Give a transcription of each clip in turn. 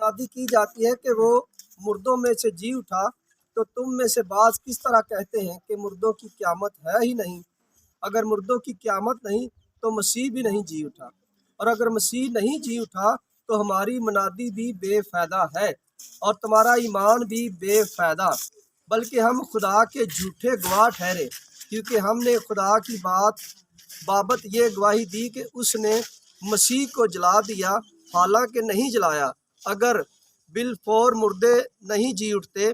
मुनादी की जाती है कि वो मुर्दों में से जी उठा, तो तुम में से बाज़ किस तरह कहते हैं कि मुर्दों की क़यामत है ही नहीं। अगर मुर्दों की क़यामत नहीं तो मसीह भी नहीं जी उठा, और अगर मसीह नहीं जी उठा तो हमारी मुनादी भी बेफ़ायदा है और तुम्हारा ईमान भी बेफ़ायदा, बल्कि हम खुदा के झूठे गवाह ठहरे, क्योंकि हमने खुदा की बाबत ये गवाही दी कि उसने मसीह को जला दिया, हालांकि नहीं जलाया। अगर बिलफौर मुर्दे नहीं जी उठते,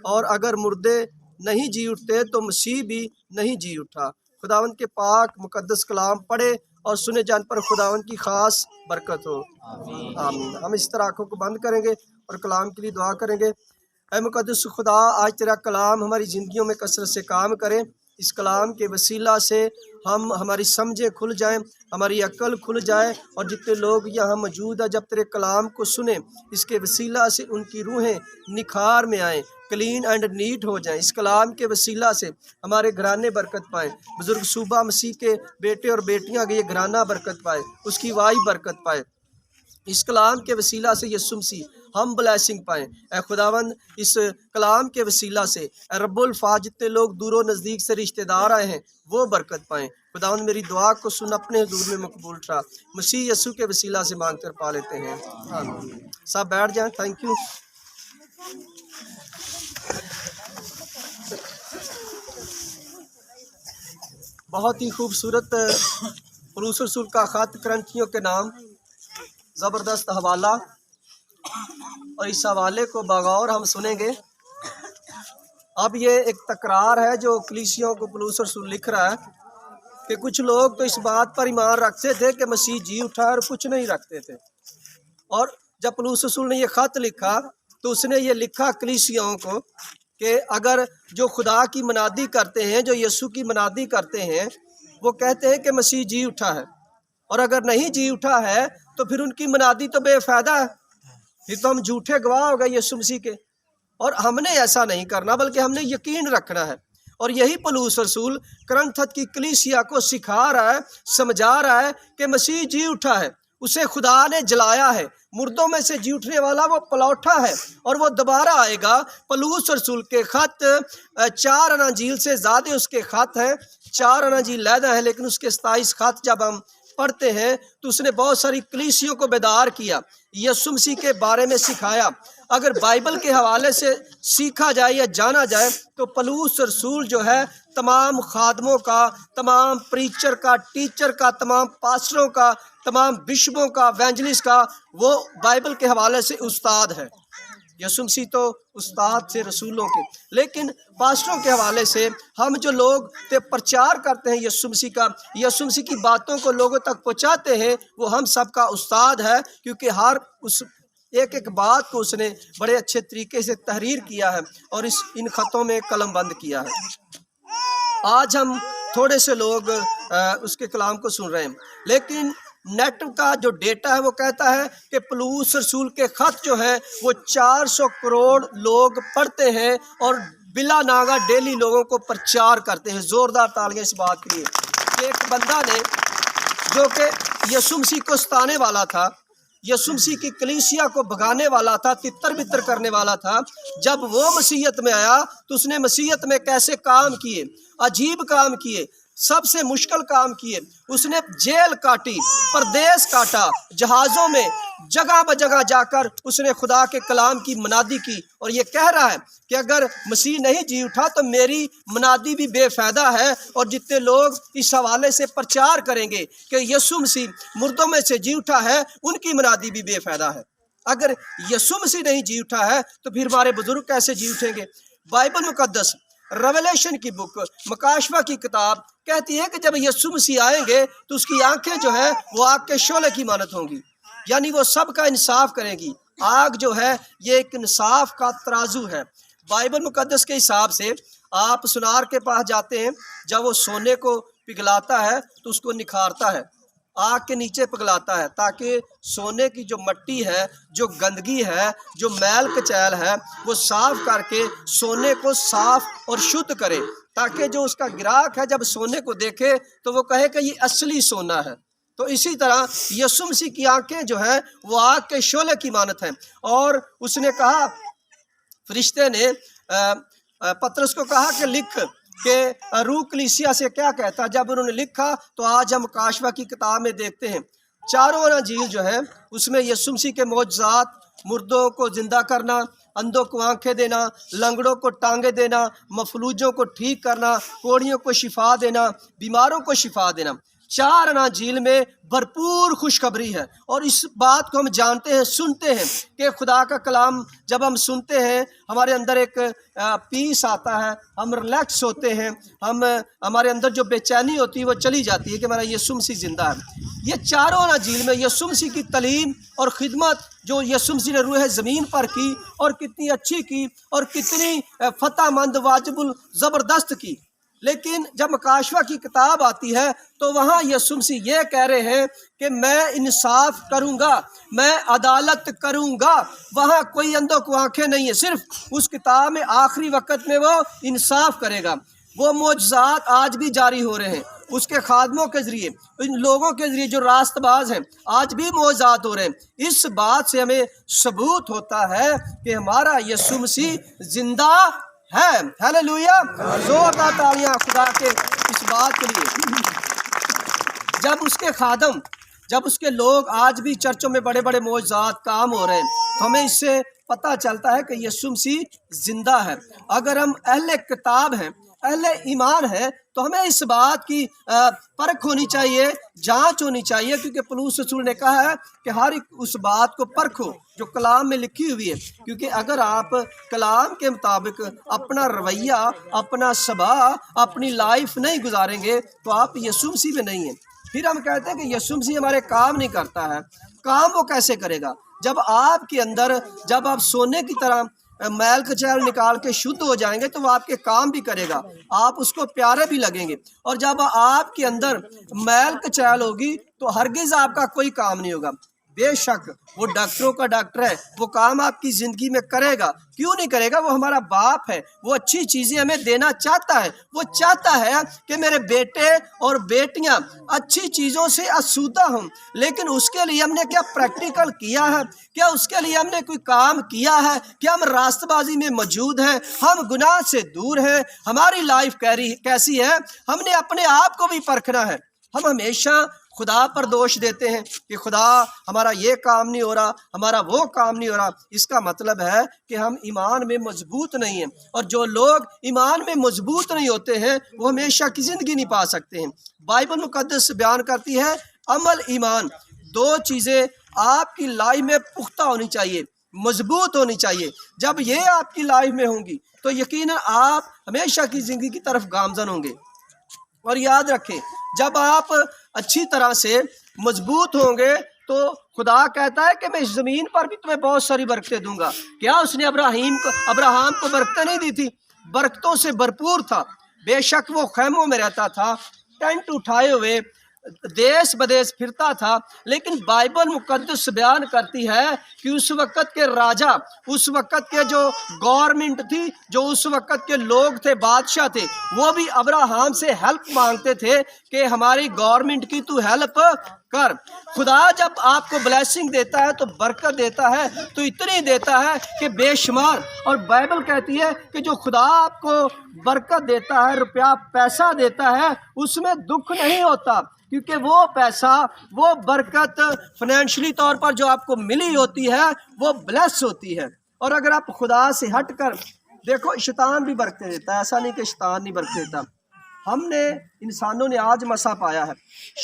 और अगर मुर्दे नहीं जी उठते तो मसीह भी नहीं जी उठा। खुदावंद के पाक मुकद्दस कलाम पढ़े और सुने जान पर खुदावंद की खास बरकत हो। आमीन। हम इस तरह आंखों को बंद करेंगे और कलाम के लिए दुआ करेंगे। ऐ मुकद्दस खुदा, आज तेरा कलाम हमारी ज़िंदगियों में कसरत से काम करे। इस कलाम के वसीला से हमारी समझें खुल जाएं, हमारी अक्ल खुल जाए, और जितने लोग यहाँ मौजूद हैं जब तेरे कलाम को सुने, इसके वसीला से उनकी रूहें निखार में आएँ, क्लीन एंड नीट हो जाएं। इस कलाम के वसीला से हमारे घराने बरकत पाएँ, बुज़ुर्ग सूबा मसीह के बेटे और बेटियाँ ये घराना बरकत पाए, उसकी वाई बरकत पाए। इस कलाम के वसीला से यीशु मसीह हम ब्लेसिंग पाएँ। ए खुदावंद, इस कलाम के वसीला से रब्बुल फ़ाज़ जितने लोग दूरों नज़दीक से रिश्तेदार आए हैं वो बरकत पाएँ। खुदावंद, मेरी दुआ को सुन, अपने हुज़ूर में मकबूल ठहरा। मसीह यीशु के वसीला से मांग कर पा लेते हैं, आमीन। सब बैठ जाएं। Thank you. बहुत ही खूबसूरत पौलुस रसूल का ख़त करंथियों के नाम, ज़बरदस्त हवाला, और इस हवाले को बगौर हम सुनेंगे। अब ये एक तकरार है जो कलीसियों को पौलुस रसूल लिख रहा है कि कुछ लोग तो इस बात पर ईमान रखते थे कि मसीह जी उठा और कुछ नहीं रखते थे। और जब पौलुस रसूल ने ये ख़त लिखा तो उसने ये लिखा कलीसियाओं को कि अगर जो खुदा की मनादी करते हैं, जो यीशु की मनादी करते हैं, वो कहते हैं कि मसीह जी उठा है, और अगर नहीं जी उठा है तो फिर उनकी मनादी तो बेफ़ायदा है, फिर तो हम झूठे गवाह हो गए यीशु मसीह के। और हमने ऐसा नहीं करना, बल्कि हमने यकीन रखना है। और यही पौलुस रसूल करंथत की कलीसिया को सिखा रहा है, समझा रहा है कि मसीह जी उठा है, उसे खुदा ने जलाया है, मुर्दों में से जी उठने वाला वो पलौठा है, और वो दोबारा आएगा। पौलुस रसूल के ख़त 4 अनाजील से ज़्यादा उसके ख़त हैं, 4 अनाजील लैदा है, लेकिन उसके 27 ख़त जब हम पढ़ते हैं तो उसने बहुत सारी कलीसियों को बेदार किया, यीशु मसीह के बारे में सिखाया। अगर बाइबल के हवाले से सीखा जाए या जाना जाए तो पौलुस रसूल जो है तमाम खादमों का, तमाम प्रीचर का, टीचर का, तमाम पास्टरों का, तमाम बिशपों का, एवेंजलिस्ट का, वो बाइबल के हवाले से उस्ताद है। यीशु मसीह तो उस्ताद थे रसूलों के, लेकिन पास्टरों के हवाले से हम जो लोग प्रचार करते हैं यीशु मसीह का, यीशु मसीह की बातों को लोगों तक पहुंचाते हैं, वो हम सब का उस्ताद है, क्योंकि हर उस एक एक बात को उसने बड़े अच्छे तरीके से तहरीर किया है और इन खतों में कलमबंद किया है। आज हम थोड़े से लोग उसके कलाम को सुन रहे हैं, लेकिन नेट का जो डेटा है वो कहता है कि पौलुस रसूल के ख़त जो है वो 400 करोड़ लोग पढ़ते हैं और बिला नागा डेली लोगों को प्रचार करते हैं। ज़ोरदार तालियां इस बात के लिए कि एक बंदा ने जो कि यीशु मसीह को सताने वाला था, यीशु मसीह की कलीसिया को भगाने वाला था, तितर बितर करने वाला था, जब वो मसीहत में आया तो उसने मसीहत में कैसे काम किए, अजीब काम किए, सबसे मुश्किल काम किए। उसने जेल काटी, परदेश काटा, जहाज़ों में जगह ब जगह जाकर उसने खुदा के कलाम की मनादी की, और ये कह रहा है कि अगर मसीह नहीं जी उठा तो मेरी मनादी भी बेफ़ायदा है। और जितने लोग इस हवाले से प्रचार करेंगे कि यीशु मसीह मुर्दों में से जी उठा है, उनकी मनादी भी बेफ़ायदा है। अगर यीशु मसीह नहीं जी उठा है तो फिर हमारे बुजुर्ग कैसे जी उठेंगे? बाइबल मुकद्दस रेवलेशन की बुक, मकाशवा की किताब कहती है कि जब यीशु मसीह आएंगे तो उसकी आंखें जो है वो आग के शोले की मानत होंगी, यानी वो सबका इंसाफ करेगी। आग जो है ये एक इंसाफ का तराजू है। बाइबल मुकद्दस के हिसाब से आप सुनार के पास जाते हैं, जब वो सोने को पिघलाता है तो उसको निखारता है, आग के नीचे पिघलाता है, ताकि सोने की जो मट्टी है, जो गंदगी है, जो मैल कचैल है, वो साफ करके सोने को साफ और शुद्ध करे, ताकि जो उसका ग्राहक है जब सोने को देखे तो वो कहे कि ये असली सोना है। تو اسی طرح یسوع مسیح کی آنکھیں جو ہیں وہ آگ کے شعلے کی مانت ہیں، اور اس نے کہا، فرشتے نے پطرس کو کہا کہ لکھ کہ روح کلیسیا سے کیا کہتا ہے۔ جب انہوں نے لکھا تو آج ہم کاشفہ کی کتاب میں دیکھتے ہیں چاروں اناجیل جو ہے اس میں یسوع مسیح کے معجزات، مردوں کو زندہ کرنا، اندھوں کو آنکھیں دینا، لنگڑوں کو ٹانگیں دینا، مفلوجوں کو ٹھیک کرنا، کوڑیوں کو شفا دینا، بیماروں کو شفا دینا، چار اناجیل میں بھرپور خوشخبری ہے۔ اور اس بات کو ہم جانتے ہیں، سنتے ہیں کہ خدا کا کلام جب ہم سنتے ہیں ہمارے اندر ایک پیس آتا ہے، ہم ریلیکس ہوتے ہیں، ہمارے اندر جو بے چینی ہوتی ہے وہ چلی جاتی ہے کہ ہمارا یسوع مسیح زندہ ہے۔ یہ چاروں اناجیل میں یسوع مسیح کی تعلیم اور خدمت جو یسوع مسیح نے روح زمین پر کی، اور کتنی اچھی کی اور کتنی فتح مند واجب الزبردست کی۔ لیکن جب مکاشفہ کی کتاب آتی ہے تو وہاں یسوع مسیح یہ کہہ رہے ہیں کہ میں انصاف کروں گا، میں عدالت کروں گا۔ وہاں کوئی اندھوں کو آنکھیں نہیں ہے، صرف اس کتاب میں آخری وقت میں وہ انصاف کرے گا۔ وہ معجزات آج بھی جاری ہو رہے ہیں اس کے خادموں کے ذریعے، ان لوگوں کے ذریعے جو راست باز ہیں، آج بھی معجزات ہو رہے ہیں۔ اس بات سے ہمیں ثبوت ہوتا ہے کہ ہمارا یسوع مسیح زندہ ہے۔ ہیلیلویا، زوردار تالیاں خدا کے اس بات کے لیے۔ جب اس کے خادم، جب اس کے لوگ آج بھی چرچوں میں بڑے بڑے معجزات کام ہو رہے ہیں تو ہمیں اس سے پتہ چلتا ہے کہ یسوع مسیح زندہ ہے۔ اگر ہم اہل کتاب ہیں، اہل ایمان ہے، تو ہمیں اس بات کی پرکھ ہونی چاہیے، جانچ ہونی چاہیے، کیونکہ پولس رسول نے کہا ہے کہ ہر ایک اس بات کو پرکھو جو کلام میں لکھی ہوئی ہے، کیونکہ اگر آپ کلام کے مطابق اپنا رویہ، اپنا سبا، اپنی لائف نہیں گزاریں گے تو آپ یسوع مسیح میں نہیں ہیں۔ پھر ہم کہتے ہیں کہ یسوع مسیح ہمارے کام نہیں کرتا ہے۔ کام وہ کیسے کرے گا؟ جب آپ کے اندر، جب آپ سونے کی طرح میل کچیل نکال کے شدھ ہو جائیں گے تو وہ آپ کے کام بھی کرے گا، آپ اس کو پیارے بھی لگیں گے۔ اور جب آپ کے اندر میل کچیل ہوگی تو ہرگز آپ کا کوئی کام نہیں ہوگا۔ بے شک وہ ڈاکٹروں کا ڈاکٹر ہے، وہ کام آپ کی زندگی میں کرے گا، کیوں نہیں کرے گا؟ وہ ہمارا باپ ہے، وہ اچھی چیزیں ہمیں دینا چاہتا ہے۔ وہ چاہتا ہے کہ میرے بیٹے اور بیٹیاں اچھی چیزوں سے آسودہ ہوں، لیکن اس کے لیے ہم نے کیا پریکٹیکل کیا ہے؟ کیا اس کے لیے ہم نے کوئی کام کیا ہے؟ کیا ہم راست بازی میں موجود ہیں؟ ہم گناہ سے دور ہیں؟ ہماری لائف کیسی ہے؟ ہم نے اپنے آپ کو بھی پرکھنا ہے۔ ہم ہمیشہ خدا پر دوش دیتے ہیں کہ خدا ہمارا یہ کام نہیں ہو رہا، ہمارا وہ کام نہیں ہو رہا۔ اس کا مطلب ہے کہ ہم ایمان میں مضبوط نہیں ہیں، اور جو لوگ ایمان میں مضبوط نہیں ہوتے ہیں وہ ہمیشہ کی زندگی نہیں پا سکتے ہیں۔ بائبل مقدس بیان کرتی ہے عمل ایمان، دو چیزیں آپ کی لائف میں پختہ ہونی چاہیے، مضبوط ہونی چاہیے۔ جب یہ آپ کی لائف میں ہوں گی تو یقیناً آپ ہمیشہ کی زندگی کی طرف گامزن ہوں گے۔ اور یاد رکھیں، جب آپ اچھی طرح سے مضبوط ہوں گے تو خدا کہتا ہے کہ میں اس زمین پر بھی تمہیں بہت ساری برکتیں دوں گا۔ کیا اس نے ابراہیم کو برکتیں نہیں دی تھی؟ برکتوں سے بھرپور تھا۔ بے شک وہ خیموں میں رہتا تھا، ٹینٹ اٹھائے ہوئے دیس بدیس پھرتا تھا، لیکن بائبل مقدس بیان کرتی ہے کہ اس وقت کے راجا، اس وقت کے جو گورنمنٹ تھی، جو اس وقت کے لوگ تھے، بادشاہ تھے، وہ بھی ابراہیم سے ہیلپ مانگتے تھے کہ ہماری گورنمنٹ کی تو ہیلپ کر۔ خدا جب آپ کو بلیسنگ دیتا ہے تو برکت دیتا ہے تو اتنی دیتا ہے کہ بے شمار۔ اور بائبل کہتی ہے کہ جو خدا آپ کو برکت دیتا ہے، روپیہ پیسہ دیتا ہے، اس میں دکھ نہیں ہوتا، کیونکہ وہ پیسہ، وہ برکت فائنینشلی طور پر جو آپ کو ملی ہوتی ہے وہ بلیس ہوتی ہے۔ اور اگر آپ خدا سے ہٹ کر دیکھو، شیطان بھی برکتیں دیتا ہے، ایسا نہیں کہ شیطان نہیں برکتیں دیتا۔ ہم نے، انسانوں نے آج مسا پایا ہے،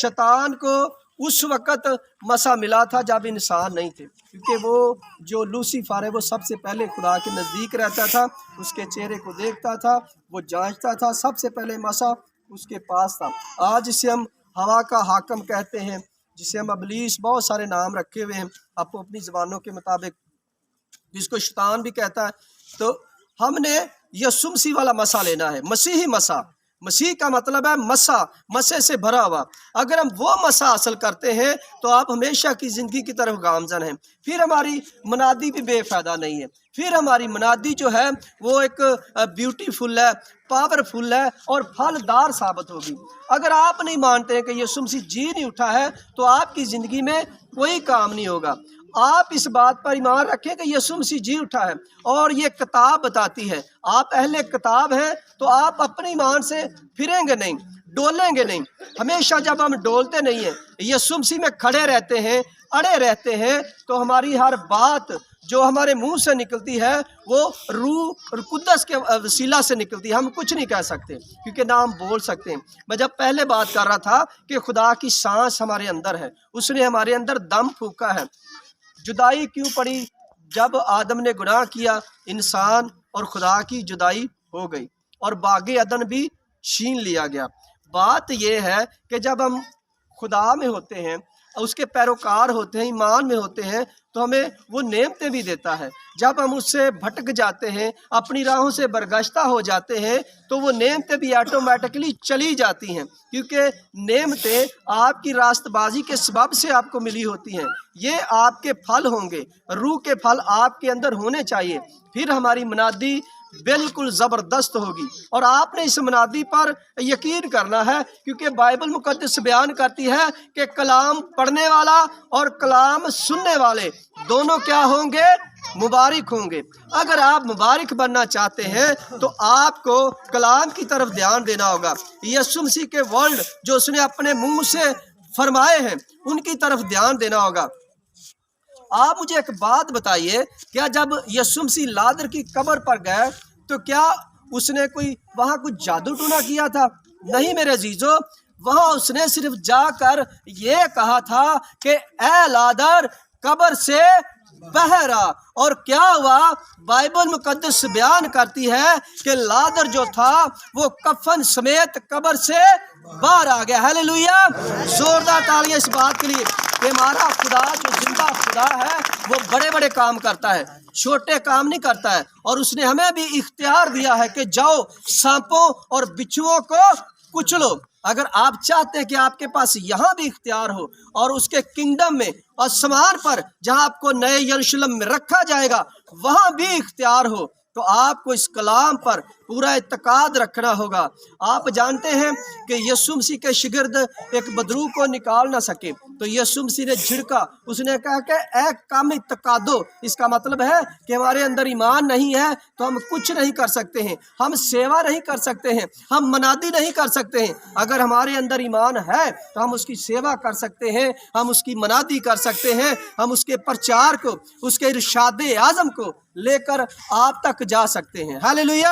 شیطان کو اس وقت مسا ملا تھا جب انسان نہیں تھے، کیونکہ وہ جو لوسیفر ہے وہ سب سے پہلے خدا کے نزدیک رہتا تھا، اس کے چہرے کو دیکھتا تھا، وہ جانچتا تھا، سب سے پہلے مسا اس کے پاس تھا۔ آج اسے ہم ہوا کا حاکم کہتے ہیں، جسے ہم ابلیس، بہت سارے نام رکھے ہوئے ہیں آپ اپنی زبانوں کے مطابق، جس کو شیطان بھی کہتا ہے۔ تو ہم نے یسوع مسیح والا مسا لینا ہے، مسیحی مسا، मसीह का मतलब है मसा, मसे से भरा हुआ। अगर हम वो मसा हासिल करते हैं तो आप हमेशा की ज़िंदगी की तरफ गामजन हैं। फिर हमारी मनादी भी बेफ़ायदा नहीं है। फिर हमारी मनादी जो है वो एक ब्यूटीफुल है, पावरफुल है और फलदार साबित होगी। अगर आप नहीं मानते हैं कि यीशु मसीह जी नहीं उठा है तो आपकी ज़िंदगी में कोई काम नहीं होगा। आप इस बात पर ईमान रखें कि यीशु मसीह जी उठा है और ये किताब बताती है। आप अहले किताब हैं तो आप अपने ईमान से फिरेंगे नहीं, डोलेंगे नहीं। हमेशा जब हम डोलते नहीं हैं, यीशु मसीह में खड़े रहते हैं, अड़े रहते हैं, तो हमारी हर बात जो हमारे मुंह से निकलती है वो रूह और कुद्दस के वसीला से निकलती है। हम कुछ नहीं कह सकते क्योंकि ना हम बोल सकते हैं। मैं जब पहले बात कर रहा था कि खुदा की सांस हमारे अंदर है, उसने हमारे अंदर दम फूंका है। जुदाई क्यों पड़ी? जब आदम ने गुनाह किया, इंसान और खुदा की जुदाई हो गई और बागे अदन भी छीन लिया गया। बात यह है कि जब हम खुदा में होते हैं, उसके पैरोकार होते हैं, ईमान में होते हैं, तो हमें वो नेमतें भी देता है। जब हम उससे भटक जाते हैं, अपनी राहों से बरगश्ता हो जाते हैं, तो वो नेमतें भी ऑटोमेटिकली चली जाती हैं, क्योंकि नेमतें आपकी रास्तबाजी के सबब से आपको मिली होती हैं। ये आपके फल होंगे, रूह के फल आपके अंदर होने चाहिए। फिर हमारी मनादी बिल्कुल ज़बरदस्त होगी और आपने इस मनादी पर यकीन करना है, क्योंकि बाइबल मुकद्दस बयान करती है कि कलाम पढ़ने वाला और कलाम सुनने वाले दोनों क्या होंगे? मुबारक होंगे। अगर आप मुबारक बनना चाहते हैं तो आपको कलाम की तरफ ध्यान देना होगा। यीशु मसीह के वर्ड जो उसने अपने मुंह से फरमाए हैं उनकी तरफ ध्यान देना होगा। आप मुझे एक बात बताइए, क्या जब यीशु मसीह लाजर की कब्र पर गए तो क्या उसने कोई वहाँ कुछ जादू टूना किया था? नहीं मेरे अजीजों, वहाँ उसने सिर्फ जाकर ये कहा था कि ए लाजर कब्र से बाहर आ। और क्या हुआ? बाइबल मुकद्दस बयान करती है कि लाजर जो था वो कफन समेत कब्र से बाहर आ गया। हालेलुया! जोरदार तालियां इस बात के लिए कि हमारा खुदा जो जिंदा खुदा है वो बड़े बड़े काम करता है, छोटे काम नहीं करता है। और उसने हमें भी इख्तियार दिया है कि जाओ सांपों और बिच्छुओं को कुचलो। अगर आप चाहते हैं कि आपके पास यहाँ भी इख्तियार हो और उसके किंगडम में और आसमान पर जहाँ आपको नए यरूशलेम में रखा जाएगा वहाँ भी इख्तियार हो, तो आपको इस कलाम पर पूरा इत्तेकाद रखना होगा। आप जानते हैं कि यीशु मसीह के शिगिर्द एक बदरू को निकाल ना सके तो यीशु मसीह ने झिड़का, उसने कहा कि ए कम इत्तेकादो। इसका मतलब है कि हमारे अंदर ईमान नहीं है तो हम कुछ नहीं कर सकते हैं, हम सेवा नहीं कर सकते हैं, हम मनादी नहीं कर सकते हैं। अगर हमारे अंदर ईमान है तो हम उसकी सेवा कर सकते हैं, हम उसकी मनादी कर सकते हैं, हम उसके प्रचार को, उसके इरशाद आज़म को लेकर आप तक जा सकते हैं। हालेलुया!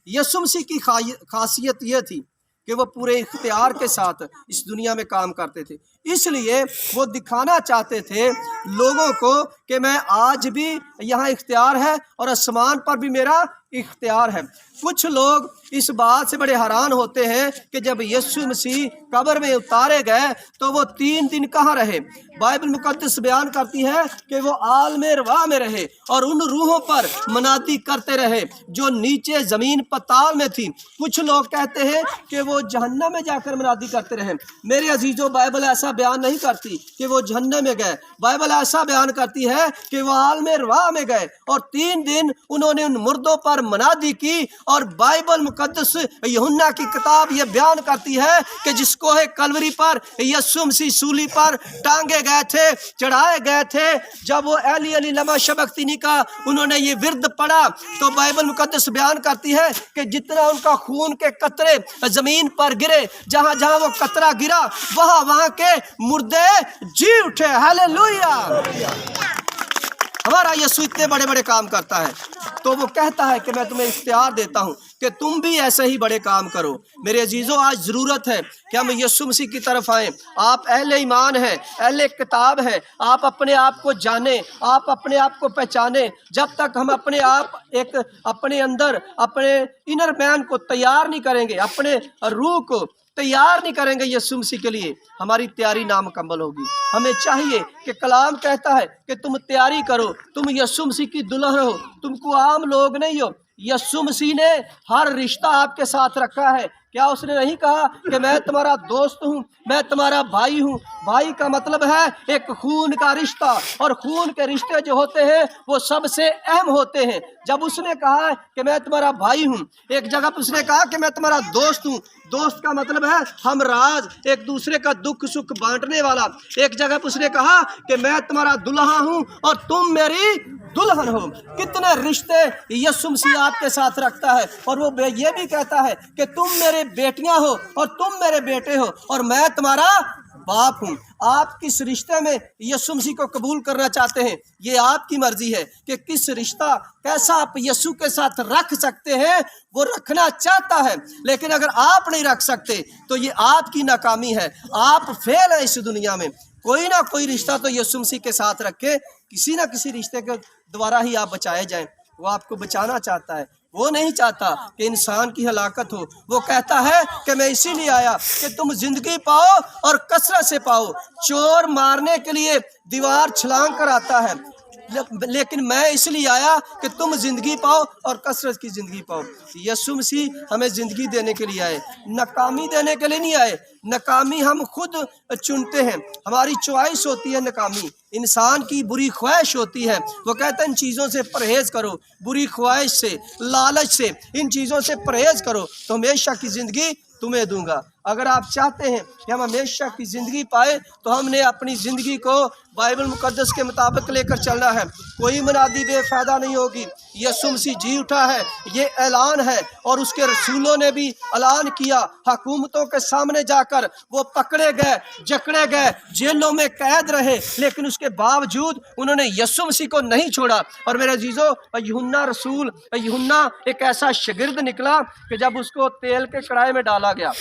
यीशु मसीह की खासियत यह थी कि वो पूरे इख्तियार के साथ इस दुनिया में काम करते थे। इसलिए वो दिखाना चाहते थे लोगों को कि मैं आज भी यहाँ इख्तियार है और आसमान पर भी मेरा इख्तियार है। कुछ लोग इस बात से बड़े हैरान होते हैं कि जब यीशु मसीह कब्र में उतारे गए तो वो 3 दिन कहाँ रहे? बाइबल मुकद्दस बयान करती है कि वो आलमे रवा में रहे और उन रूहों पर मनादी करते रहे जो नीचे जमीन पताल में थी। कुछ लोग कहते हैं कि वो जहन्नम में जाकर मनादी करते रहे। मेरे अजीजों, बाइबल ऐसा बयान नहीं करती कि वो जहन्नम में गए। बाइबल ऐसा बयान करती है कि वो आलमे रवा में गए और 3 दिन उन्होंने उन मुर्दों पर मनादी की। और बाइबल मुकद्दस यूहन्ना की किताब ये बयान करती है कि जिसको है कलवरी पर यीशु मसीह सूली पर टांगे गए थे, चढ़ाए गए थे, जब वो एली एली लमा शबक्तनी का उन्होंने ये विर्द पढ़ा तो बाइबल मुकद्दस बयान करती है कि जितना उनका खून के कतरे जमीन पर गिरे, जहां जहां वो कतरा गिरा वहां वहां के मुर्दे जी उठे। हालेलुया! हमारा यीशु इतने बड़े बड़े काम करता है तो वो कहता है कि मैं तुम्हें इख्तियार देता हूँ कि तुम भी ऐसे ही बड़े काम करो। मेरे अजीजों, आज ज़रूरत है कि हम यीशु मसीह की तरफ आएँ। आप अहले ईमान हैं, अहले किताब हैं, आप अपने आप को जानें, आप अपने आप को पहचानें। जब तक हम अपने आप अपने अंदर अपने इनर मैन को तैयार नहीं करेंगे, अपने रूह को तैयार नहीं करेंगे यीशु मसीह के लिए, हमारी तैयारी नामुकम्मल होगी। हमें चाहिए कि कलाम कहता है कि तुम तैयारी करो, तुम यीशु मसीह की दुल्हन हो, तुमको आम लोग नहीं हो। यीशु मसीह ने हर रिश्ता आपके साथ रखा है। क्या उसने नहीं कहा कि मैं तुम्हारा दोस्त हूँ, मैं तुम्हारा भाई हूँ? भाई का मतलब है एक खून का रिश्ता, और खून के रिश्ते जो होते हैं वो सबसे अहम होते हैं। जब उसने कहा कि मैं तुम्हारा भाई हूँ, एक जगह पर उसने कहा कि मैं तुम्हारा दोस्त हूँ। दोस्त का मतलब है हम राज, एक दूसरे का दुख सुख बांटने वाला। एक जगह पर उसने कहा कि मैं तुम्हारा दुल्हा हूँ और तुम मेरी दुल्हन हो। कितने रिश्ते यीशु मसीह आपके साथ रखता है। और वो ये भी कहता है कि तुम मेरे बेटियां हो और तुम मेरे बेटे हो और मैं तुम्हारा बाप हूँ। आप किस रिश्ते में यीशु मसीह को कबूल करना चाहते हैं, ये आपकी मर्जी है कि किस रिश्ता कैसा आप यीशु के साथ रख सकते हैं। वो रखना चाहता है, लेकिन अगर आप नहीं रख सकते तो ये आपकी नाकामी है। आप फेल है इस दुनिया में। कोई ना कोई रिश्ता तो यीशु मसीह के साथ रखे, किसी ना किसी रिश्ते के द्वारा ही आप बचाए जाएं। वो आपको बचाना चाहता है, वो नहीं चाहता कि इंसान की हलाकत हो। वो कहता है कि मैं इसीलिए आया कि तुम जिंदगी पाओ और कसरत से पाओ। चोर मारने के लिए दीवार छलांग कर आता है, लेकिन मैं इसलिए आया कि तुम जिंदगी पाओ और कसरत की जिंदगी पाओ। यीशु मसीह हमें जिंदगी देने के लिए आए, नाकामी देने के लिए नहीं आए। नाकामी हम खुद चुनते हैं, हमारी चॉइस होती है नाकामी। इंसान की बुरी ख्वाहिश होती है। वो कहते हैं इन चीज़ों से परहेज करो, बुरी ख्वाहिश से, लालच से, इन चीज़ों से परहेज करो तो हमेशा की ज़िंदगी तुम्हें दूंगा। अगर आप चाहते हैं कि हम हमेशा की ज़िंदगी पाए तो हमने अपनी ज़िंदगी को बाइबल मुकद्दस के मुताबिक लेकर चलना है। कोई मुनादी बेफ़ायदा नहीं होगी। यीशु मसीह जी उठा है, ये ऐलान है, और उसके रसूलों ने भी ऐलान किया। हुकूमतों के सामने जाकर वो पकड़े गए, जकड़े गए, जेलों में कैद रहे, लेकिन उसके बावजूद उन्होंने यीशु मसीह को नहीं छोड़ा। और मेरे अजीज़ों, यूहन्ना रसूल, यूहन्ना एक ऐसा शागिर्द निकला कि जब उसको तेल के कढ़ाई में डाला गया,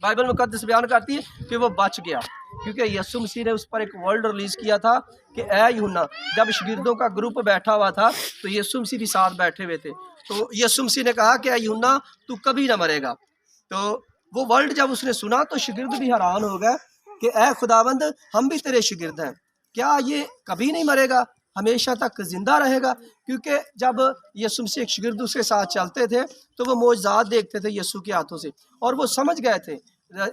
बाइबल मुकद्दस बयान करती है कि वो बच गया, क्योंकि यीशु मसीह ने उस पर एक वर्ड रिलीज़ किया था कि ऐ यूहन्ना। जब शागिर्दों का ग्रुप बैठा हुआ था तो यीशु मसीह भी साथ बैठे हुए थे। तो यीशु मसीह ने कहा कि ऐ यूहन्ना, तू कभी ना मरेगा। तो वो वर्ड जब उसने सुना तो शागिर्द भी हैरान हो गए कि ऐ खुदावंद, हम भी तेरे शागिर्द हैं, क्या ये कभी नहीं मरेगा, हमेशा तक ज़िंदा रहेगा? क्योंकि जब यीशु मसीह एक शागिर्द उसके साथ चलते थे तो वो मोजज़ात देखते थे यीशु के हाथों से, और वो समझ गए थे।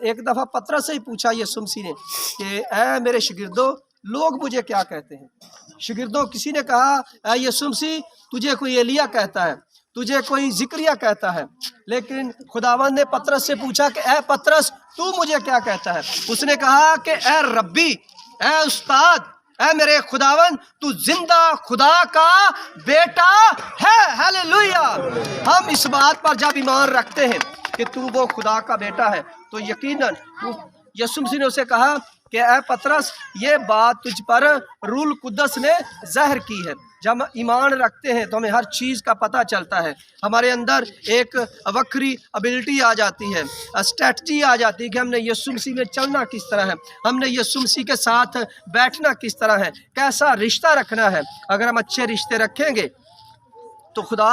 एक दफ़ा पतरस से ही पूछा यीशु मसीह ने कि ऐ मेरे शागिर्दों, लोग मुझे क्या कहते हैं? शागिर्दों किसी ने कहा, ऐ यीशु मसीह, तुझे कोई एलिया कहता है, तुझे कोई ज़िक्रिया कहता है। लेकिन खुदावंद ने पतरस से पूछा कि ऐ पतरस, तू मुझे क्या कहता है? उसने कहा कि ऐ रब्बी, ऐ उस्ताद, ऐ मेरे खुदावन, तू जिंदा खुदा का बेटा है। हालेलुया। हम इस बात पर जब ईमान रखते हैं कि तू वो खुदा का बेटा है तो यकीनन यीशु मसीह ने उसे कहा कि ऐ पतरस, ये बात तुझ पर रूल कुद्दस ने ज़हर की है। जब हम ईमान रखते हैं तो हमें हर चीज़ का पता चलता है। हमारे अंदर एक वक्री एबिलिटी आ जाती है, स्ट्रेटजी आ जाती है कि हमने यीशु मसीह में चलना किस तरह है, हमने यीशु मसीह के साथ बैठना किस तरह है, कैसा रिश्ता रखना है। अगर हम अच्छे रिश्ते रखेंगे तो खुदा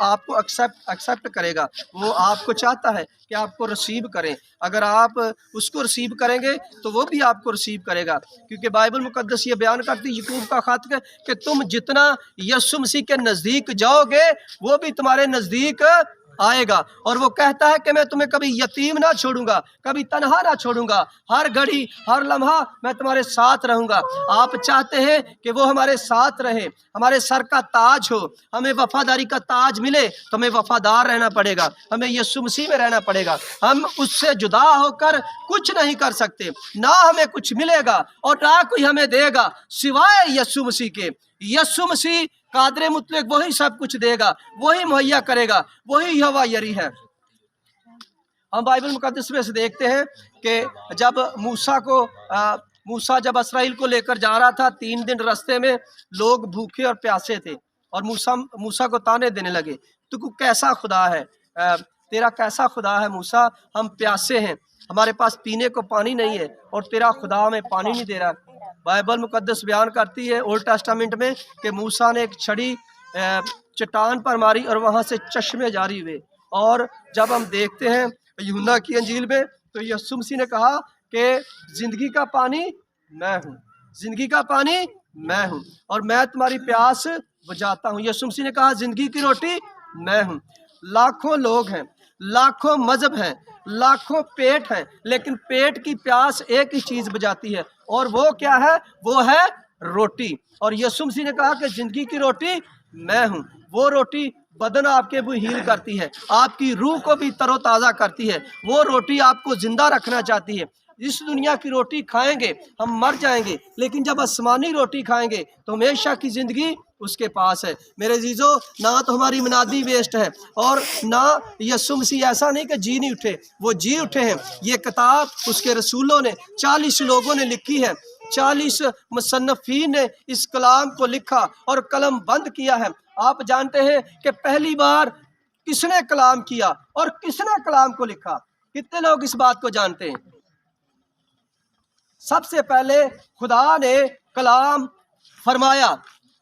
आपको एक्सेप्ट करेगा। वो आपको चाहता है कि आपको रिसीव करें। अगर आप उसको रिसीव करेंगे तो वो भी आपको रिसीव करेगा, क्योंकि बाइबल मुकद्दस ये बयान करती है याकूब का खत कि तुम जितना यीशु मसीह के नज़दीक जाओगे वो भी तुम्हारे नज़दीक आएगा। और वो कहता है कि मैं तुम्हें कभी यतीम ना छोड़ूंगा, कभी तनहा ना छोड़ूंगा, हर घड़ी हर लम्हा मैं तुम्हारे साथ रहूंगा। आप चाहते हैं कि वो हमारे साथ रहे, हमारे सर का ताज हो, हमें वफादारी का ताज मिले तो हमें वफादार रहना पड़ेगा, हमें यीशु मसीह में रहना पड़ेगा। हम उससे जुदा होकर कुछ नहीं कर सकते, ना हमें कुछ मिलेगा और ना कोई हमें देगा सिवाय यीशु मसीह के। यीशु मसीह कादरे मुतलक वही सब कुछ देगा, वही मुहैया करेगा, वही यहोवा यरी है। हम बाइबल मुकद्दस में से देखते हैं कि जब मूसा जब इसराइल को लेकर जा रहा था, 3 दिन रास्ते में लोग भूखे और प्यासे थे, और मूसा को ताने देने लगे, तू कैसा खुदा है, तेरा कैसा खुदा है मूसा, हम प्यासे हैं, हमारे पास पीने को पानी नहीं है और तेरा खुदा हमें पानी नहीं दे रहा। बाइबल मुकद्दस बयान करती है ओल्ड टेस्टामेंट में कि मूसा ने एक छड़ी चट्टान पर मारी और वहाँ से चश्मे जारी हुए। और जब हम देखते हैं यूहन्ना की अंजील में तो यीशु मसीह ने कहा कि ज़िंदगी का पानी मैं हूँ, ज़िंदगी का पानी मैं हूँ और मैं तुम्हारी प्यास बुझाता हूँ। यीशु मसीह ने कहा ज़िंदगी की रोटी मैं हूँ। लाखों लोग हैं, लाखों मजहब हैं, लाखों पेट हैं, लेकिन पेट की प्यास एक ही चीज़ बुझाती है, और वो क्या है? वो है रोटी। और यीशु मसीह ने कहा कि ज़िंदगी की रोटी मैं हूँ। वो रोटी बदन आपके भी हील करती है, आपकी रूह को भी तरोताज़ा करती है। वो रोटी आपको ज़िंदा रखना चाहती है। इस दुनिया की रोटी खाएंगे हम मर जाएंगे, लेकिन जब आसमानी रोटी खाएंगे तो हमेशा की ज़िंदगी उसके पास है। मेरे जीजो, ना तो हमारी मनादी वेस्ट है, और ना यीशु मसीह ऐसा नहीं कि जी नहीं उठे, वो जी उठे हैं। ये किताब उसके रसूलों ने 40 लोगों ने लिखी है, 40 मुसन्नफीन ने इस कलाम को लिखा और कलम बंद किया है। आप जानते हैं कि पहली बार किसने कलाम किया और किसने कलाम को लिखा? कितने लोग इस बात को जानते हैं? सबसे पहले खुदा ने कलाम फरमाया,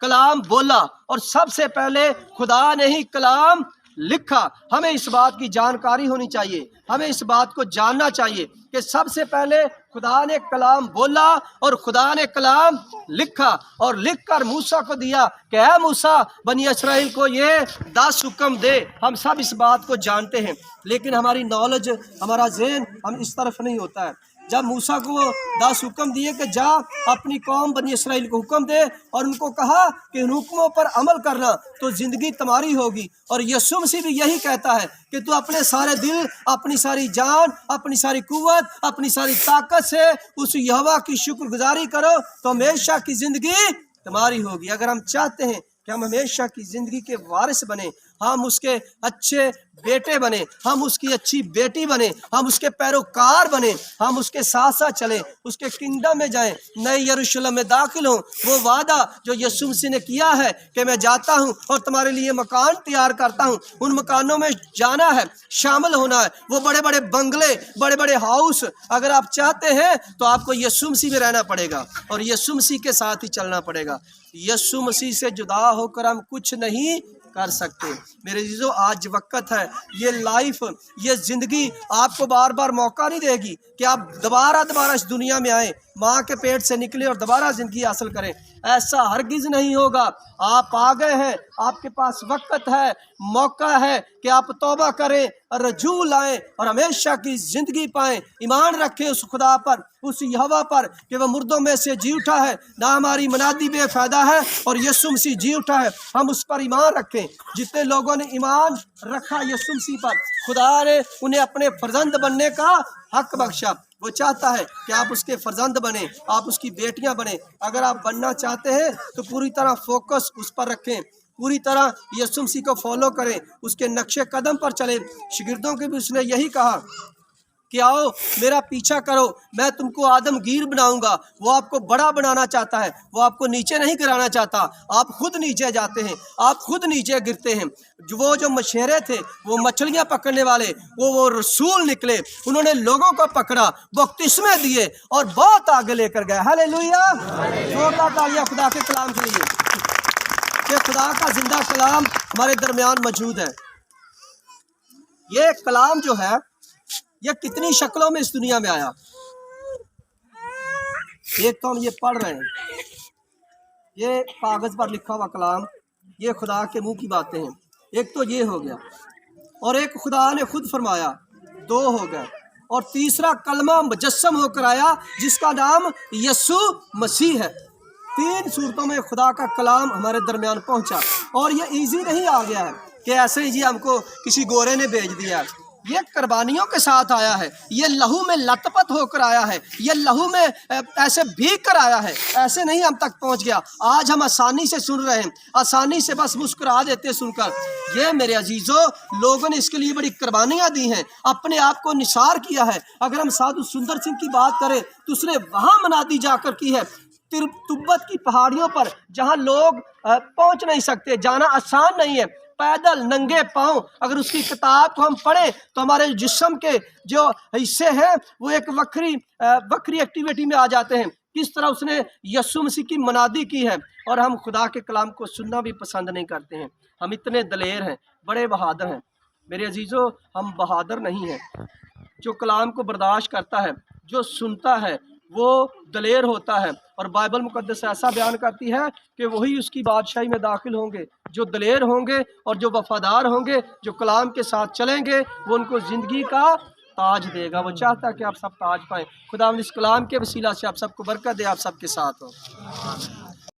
कलाम बोला, और सबसे पहले खुदा ने ही कलाम लिखा। हमें इस बात की जानकारी होनी चाहिए, हमें इस बात को जानना चाहिए कि सबसे पहले खुदा ने कलाम बोला और खुदा ने कलाम लिखा, और लिख कर मूसा को दिया कि ऐ मूसा, बनी इस्राएल को ये 10 हुक्म दे। हम सब इस बात को जानते हैं, लेकिन हमारी नॉलेज, हमारा ज़हन हम इस तरफ नहीं होता है। जब मूसा को 10 हुक्म दिए कि जा अपनी कौम बनी इस्राएल को हुक्म दे, और उनको कहा कि इन हुक्मों पर अमल करना तो ज़िंदगी तुम्हारी होगी। और यीशु मसीह भी यही कहता है कि तू अपने सारे दिल, अपनी सारी जान, अपनी सारी कुव्वत, अपनी सारी ताकत से उस यहोवा की शुक्रगुजारी करो तो हमेशा की ज़िंदगी तुम्हारी होगी। अगर हम चाहते हैं कि हम हमेशा की ज़िंदगी के वारिस बने, हम उसके अच्छे बेटे बने, हम उसकी अच्छी बेटी बने, हम उसके पैरोकार बने, हम उसके साथ साथ चलें, उसके किंगडम में जाएं, नए यरूशलेम में दाखिल हों। वो वादा जो यीशु मसीह ने किया है कि मैं जाता हूं और तुम्हारे लिए मकान तैयार करता हूं, उन मकानों में जाना है, शामिल होना है। वो बड़े बड़े बंगले, बड़े बड़े हाउस अगर आप चाहते हैं तो आपको यीशु मसीह में रहना पड़ेगा और यीशु मसीह के साथ ही चलना पड़ेगा। यीशु मसीह से जुदा होकर हम कुछ नहीं कर सकते। मेरे जीजो, आज वक्त है, ये लाइफ, ये ज़िंदगी आपको बार बार मौका नहीं देगी कि आप दोबारा इस दुनिया में आए, माँ के पेट से निकले और दोबारा ज़िंदगी हासिल करें। ऐसा हरगिज़ नहीं होगा। आप आ गए हैं, आपके पास वक्त है, मौका है कि आप तौबा करें, रजू लाएं और हमेशा की ज़िंदगी पाएं। ईमान रखें उस खुदा पर, उस यहोवा पर कि वह मुर्दों में से जी उठा है। ना हमारी मनादी बेफ़ायदा है और यीशु मसीह जी उठा है, हम उस पर ईमान रखें। जितने लोगों ने ईमान रखा यीशु मसीह पर, खुदा ने उन्हें अपने फर्जंद बनने का हक बख्शा। वो चाहता है कि आप उसके फर्जंद बने, आप उसकी बेटियां बने। अगर आप बनना चाहते हैं तो पूरी तरह फोकस उस पर रखें, पूरी तरह यीशु मसीह को फॉलो करें, उसके नक्शे कदम पर चलें। शागिर्दों के भी उसने यही कहा कि आओ मेरा पीछा करो, मैं तुमको आदमगीर बनाऊंगा। वो आपको बड़ा बनाना चाहता है, वो आपको नीचे नहीं गिराना चाहता। आप खुद नीचे जाते हैं, आप खुद नीचे गिरते हैं। जो मछेरे थे, वो मछलियां पकड़ने वाले, वो रसूल निकले, उन्होंने लोगों को पकड़ा, बपतिस्मे दिए और बहुत आगे लेकर गए। हालेलुया, जोरदार तालियां खुदा के कलाम के लिए कि खुदा का जिंदा कलाम हमारे दरमियान मौजूद है। ये कलाम जो है, ये कितनी शक्लों में इस दुनिया में आया। एक तो हम ये पढ़ रहे हैं, ये कागज पर लिखा हुआ कलाम, ये खुदा के मुंह की बातें हैं। एक तो ये हो गया, और एक खुदा ने खुद फरमाया, 2 हो गए, और तीसरा कलमा मुजस्सम होकर आया जिसका नाम यीशु मसीह है। 3 सूरतों में खुदा का कलाम हमारे दरमियान पहुंचा, और ये इजी नहीं आ गया है कि ऐसे ही जी हमको किसी गोरे ने भेज दिया। ये कुर्बानियों के साथ आया है, ये लहू में लथपथ होकर आया है, ये लहू में ऐसे भीग कर आया है। ऐसे नहीं हम तक पहुंच गया। आज हम आसानी से सुन रहे हैं, आसानी से बस मुस्कुरा देते सुनकर। ये मेरे अजीजों, लोगों ने इसके लिए बड़ी कुर्बानियां दी हैं, अपने आप को निसार किया है। अगर हम साधु सुंदर सिंह की बात करें तो उसने वहां मनादी जाकर की है, तिब्बत की पहाड़ियों पर, जहां लोग पहुंच नहीं सकते, जाना आसान नहीं है, पैदल नंगे पांव। अगर उसकी किताब को हम पढ़ें तो हमारे जिस्म के जो हिस्से हैं वो एक वक्री एक्टिविटी में आ जाते हैं। किस तरह उसने यीशु मसीह की मनादी की है, और हम खुदा के कलाम को सुनना भी पसंद नहीं करते हैं। हम इतने दलेर हैं, बड़े बहादुर हैं। मेरे अजीजों, हम बहादुर नहीं हैं। जो कलाम को बर्दाश्त करता है, जो सुनता है, وہ دلیر ہوتا ہے، اور بائبل مقدس ایسا بیان کرتی ہے کہ وہی اس کی بادشاہی میں داخل ہوں گے جو دلیر ہوں گے اور جو وفادار ہوں گے، جو کلام کے ساتھ چلیں گے، وہ ان کو زندگی کا تاج دے گا۔ وہ چاہتا ہے کہ آپ سب تاج پائیں۔ خدا اس کلام کے وسیلہ سے آپ سب کو برکت دے، آپ سب کے ساتھ ہو۔